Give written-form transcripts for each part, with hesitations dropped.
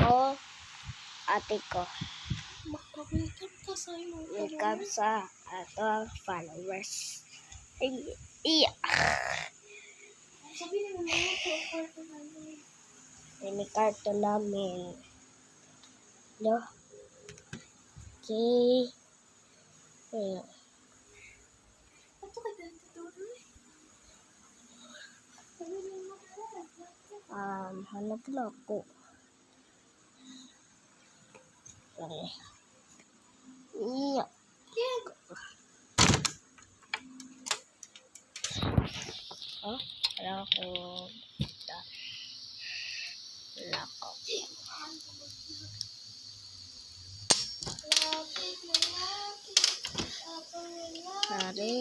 Ako, ate ko. Magpa-welcome ka sa iyong Welcome sa ato followers. Iya. Sabi naman mo ito, kwarto namin. Ini karto namin. No? Okay. Yeah. Ito ka dyan, tutuloy. Sabi naman mo ito, Hanap na ako. Sorry. Iya. Keg. Oh, wala ko. Wala ko. Sorry.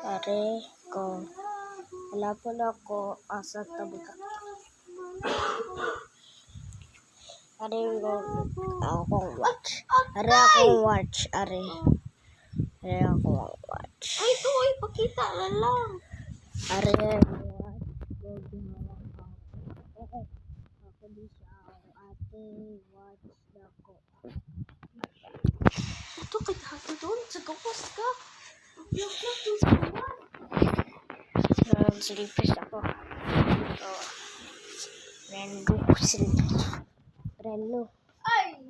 Sorry ko. Wala po na ako asa tabi ka. Ari akong watch. Ari akong watch. Ari akong watch. Ay, ito, ay, pakita na lang. Ari akong watch. Ako di siya. Ate watch na ko. Ito, kaya hato doon, sa gawas ka. Vlog-vlog doon sa gawas. Silipis ako. So, Rendo. Ay!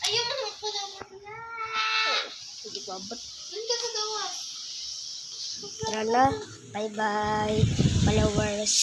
Ayaw mo naman pala na. Hindi ko abot. Doon ka sa gawas. Tara na. Bye-bye. Followers.